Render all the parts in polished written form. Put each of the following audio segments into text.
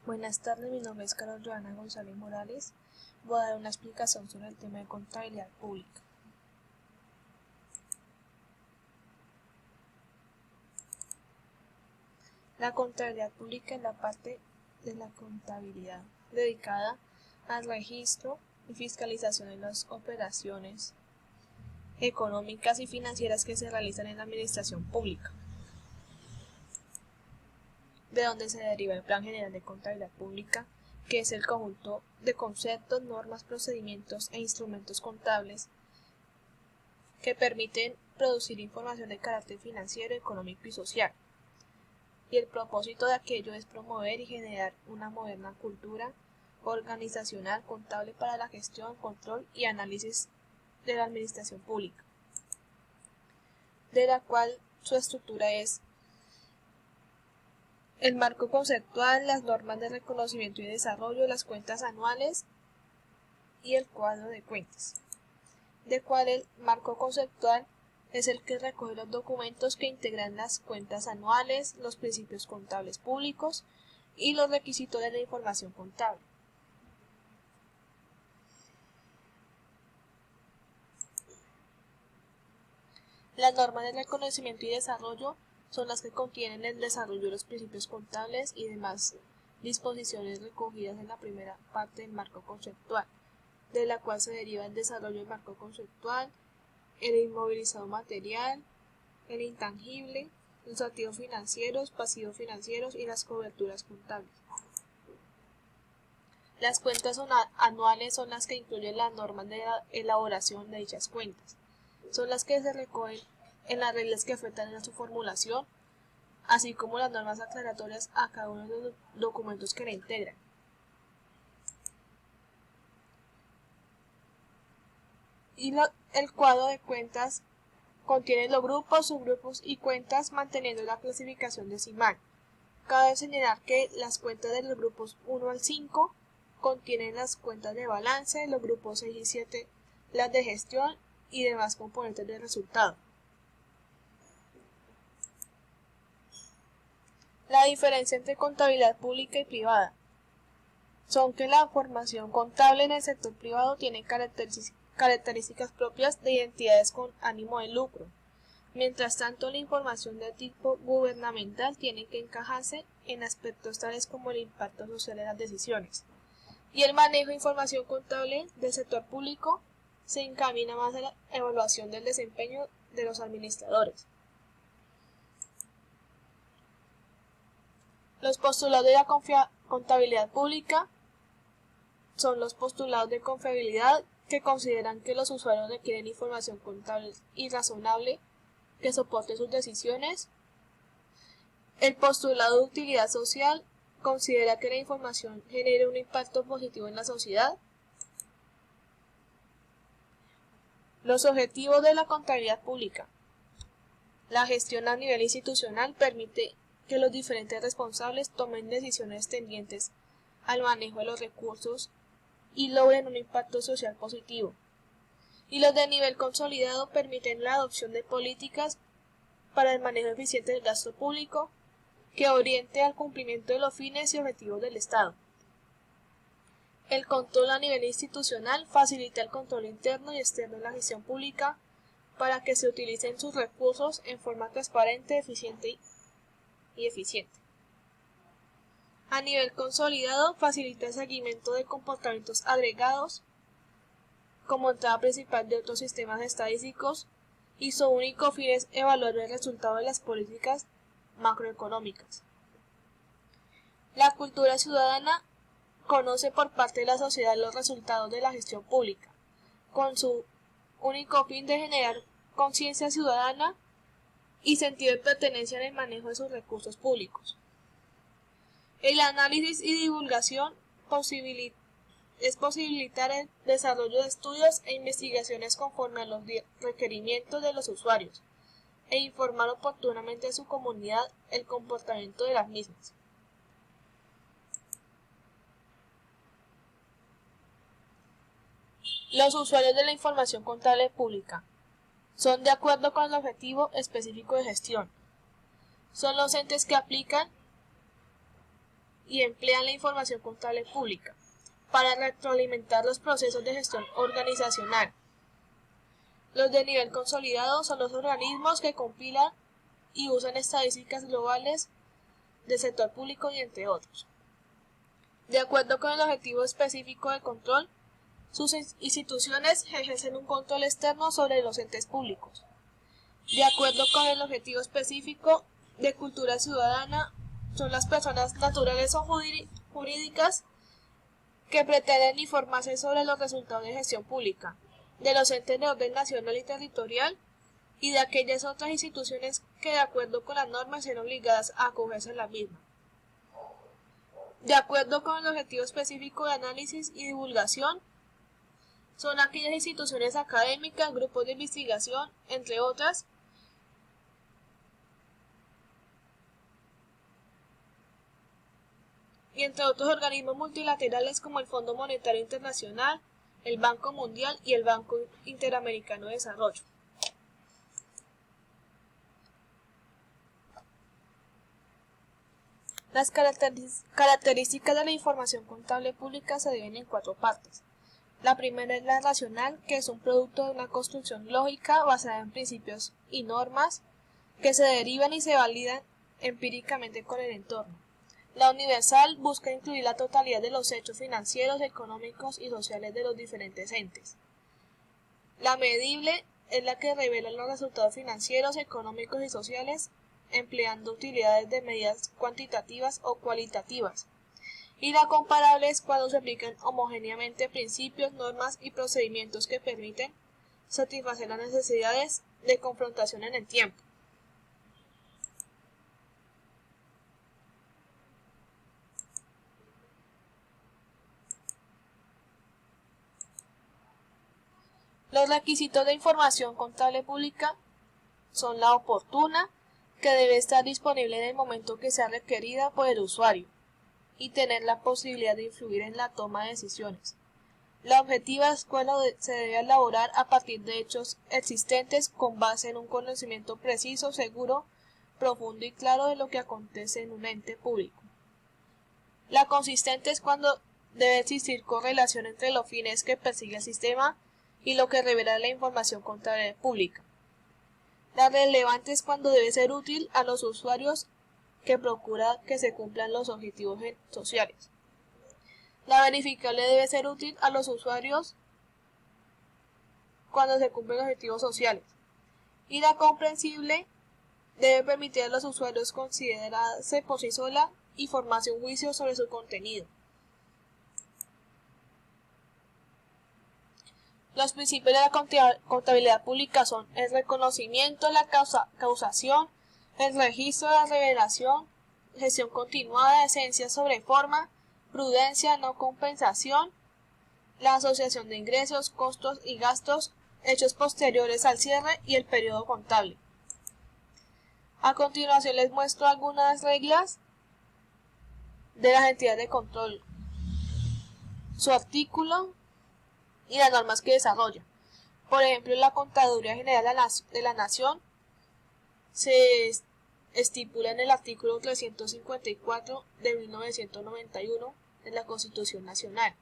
Buenas tardes, mi nombre es Carol Joana González Morales. Voy a dar una explicación sobre el tema de contabilidad pública. La contabilidad pública es la parte de la contabilidad dedicada al registro y fiscalización de las operaciones económicas y financieras que se realizan en la administración pública, de donde se deriva el Plan General de Contabilidad Pública, que es el conjunto de conceptos, normas, procedimientos e instrumentos contables que permiten producir información de carácter financiero, económico y social. Y el propósito de aquello es promover y generar una moderna cultura organizacional contable para la gestión, control y análisis de la administración pública, de la cual su estructura es el marco conceptual, las normas de reconocimiento y desarrollo, las cuentas anuales y el cuadro de cuentas, de cual el marco conceptual es el que recoge los documentos que integran las cuentas anuales, los principios contables públicos y los requisitos de la información contable. Las normas de reconocimiento y desarrollo son las que contienen el desarrollo de los principios contables y demás disposiciones recogidas en la primera parte del marco conceptual, de la cual se deriva el desarrollo del marco conceptual, el inmovilizado material, el intangible, los activos financieros, pasivos financieros y las coberturas contables. Las cuentas anuales son las que incluyen las normas de elaboración de dichas cuentas. Son las que se recogen en las reglas que afectan a su formulación, así como las normas aclaratorias a cada uno de los documentos que la integran. Y el cuadro de cuentas contiene los grupos, subgrupos y cuentas manteniendo la clasificación decimal. Cabe señalar que las cuentas de los grupos 1 al 5 contienen las cuentas de balance, los grupos 6 y 7 las de gestión y demás componentes del resultado. La diferencia entre contabilidad pública y privada son que la formación contable en el sector privado tiene características propias de entidades con ánimo de lucro. Mientras tanto, la información de tipo gubernamental tiene que encajarse en aspectos tales como el impacto social en las decisiones. Y el manejo de información contable del sector público se encamina más a la evaluación del desempeño de los administradores. Los postulados de la contabilidad pública son los postulados de confiabilidad que consideran que los usuarios requieren información contable y razonable que soporte sus decisiones. El postulado de utilidad social considera que la información genere un impacto positivo en la sociedad. Los objetivos de la contabilidad pública. La gestión a nivel institucional permite que los diferentes responsables tomen decisiones tendientes al manejo de los recursos y logren un impacto social positivo. Y los de nivel consolidado permiten la adopción de políticas para el manejo eficiente del gasto público que oriente al cumplimiento de los fines y objetivos del Estado. El control a nivel institucional facilita el control interno y externo de la gestión pública para que se utilicen sus recursos en forma transparente, eficiente y eficiente. A nivel consolidado, facilita el seguimiento de comportamientos agregados como entrada principal de otros sistemas estadísticos y su único fin es evaluar el resultado de las políticas macroeconómicas. La cultura ciudadana conoce por parte de la sociedad los resultados de la gestión pública, con su único fin de generar conciencia ciudadana y sentido de pertenencia en el manejo de sus recursos públicos. El análisis y divulgación es posibilitar el desarrollo de estudios e investigaciones conforme a los requerimientos de los usuarios e informar oportunamente a su comunidad el comportamiento de las mismas. Los usuarios de la información contable pública son de acuerdo con el objetivo específico de gestión. Son los entes que aplican y emplean la información contable pública para retroalimentar los procesos de gestión organizacional. Los de nivel consolidado son los organismos que compilan y usan estadísticas globales del sector público y entre otros. De acuerdo con el objetivo específico de control, sus instituciones ejercen un control externo sobre los entes públicos. De acuerdo con el objetivo específico de cultura ciudadana, son las personas naturales o jurídicas que pretenden informarse sobre los resultados de gestión pública, de los entes de orden nacional y territorial y de aquellas otras instituciones que de acuerdo con las normas sean obligadas a acogerse a la misma. De acuerdo con el objetivo específico de análisis y divulgación, son aquellas instituciones académicas, grupos de investigación, entre otras, y entre otros organismos multilaterales como el Fondo Monetario Internacional, el Banco Mundial y el Banco Interamericano de Desarrollo. Las características de la información contable pública se dividen en 4 partes. La primera es la racional, que es un producto de una construcción lógica basada en principios y normas que se derivan y se validan empíricamente con el entorno. La universal busca incluir la totalidad de los hechos financieros, económicos y sociales de los diferentes entes. La medible es la que revela los resultados financieros, económicos y sociales empleando utilidades de medidas cuantitativas o cualitativas. Y la comparable es cuando se aplican homogéneamente principios, normas y procedimientos que permiten satisfacer las necesidades de confrontación en el tiempo. Los requisitos de información contable pública son la oportuna, que debe estar disponible en el momento que sea requerida por el usuario, y tener la posibilidad de influir en la toma de decisiones. La objetiva es cuando se debe elaborar a partir de hechos existentes con base en un conocimiento preciso, seguro, profundo y claro de lo que acontece en un ente público. La consistente es cuando debe existir correlación entre los fines que persigue el sistema y lo que revela la información contable pública. La relevante es cuando debe ser útil a los usuarios que procura que se cumplan los objetivos sociales. La verificable debe ser útil a los usuarios cuando se cumplen los objetivos sociales. Y la comprensible debe permitir a los usuarios considerarse por sí sola y formarse un juicio sobre su contenido. Los principios de la contabilidad pública son el reconocimiento, la causación, el registro, la revelación, gestión continuada, esencia sobre forma, prudencia, no compensación, la asociación de ingresos, costos y gastos, hechos posteriores al cierre y el periodo contable. A continuación les muestro algunas reglas de las entidades de control, su artículo y las normas que desarrolla. Por ejemplo, la Contaduría General de la Nación se estipula en el artículo 354 de 1991 de la Constitución Nacional.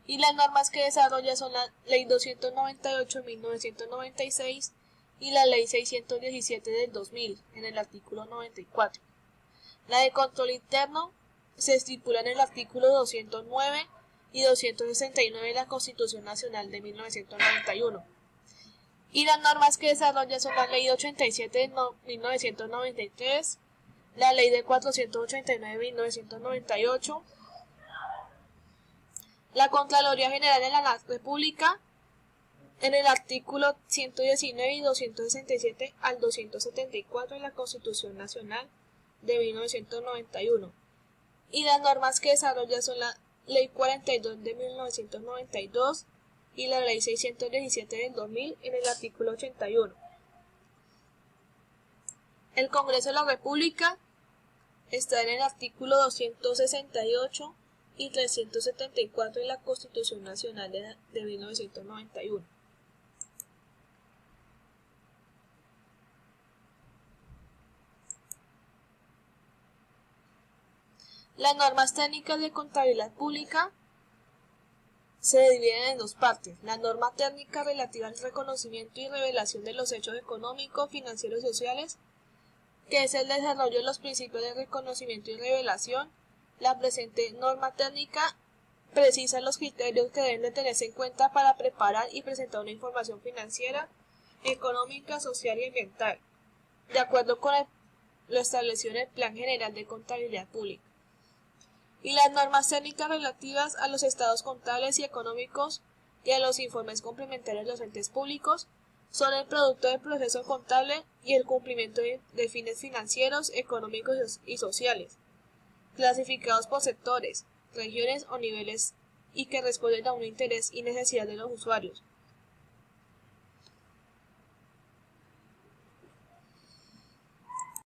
Y las normas que desarrolla son la Ley 298 de 1996 y la Ley 617 del 2000 en el artículo 94. La de control interno se estipula en el artículo 209 y 269 de la Constitución Nacional de 1991. Y las normas que desarrolla son la Ley 87 de 1993, la Ley de 489 de 1998, la Contraloría General de la República en el artículo 119 y 267 al 274 de la Constitución Nacional de 1991. Y las normas que desarrolla son la Ley 42 de 1992 y la Ley 617 del 2000 en el artículo 81. El Congreso de la República está en el artículo 268 y 374 de la Constitución Nacional de 1991. Las normas técnicas de contabilidad pública se dividen en dos partes: la norma técnica relativa al reconocimiento y revelación de los hechos económicos, financieros y sociales, que es el desarrollo de los principios de reconocimiento y revelación. La presente norma técnica precisa los criterios que deben de tenerse en cuenta para preparar y presentar una información financiera, económica, social y ambiental, de acuerdo con lo establecido en el Plan General de Contabilidad Pública. Y las normas técnicas relativas a los estados contables y económicos y a los informes complementarios de los entes públicos son el producto del proceso contable y el cumplimiento de fines financieros, económicos y sociales, clasificados por sectores, regiones o niveles y que responden a un interés y necesidad de los usuarios,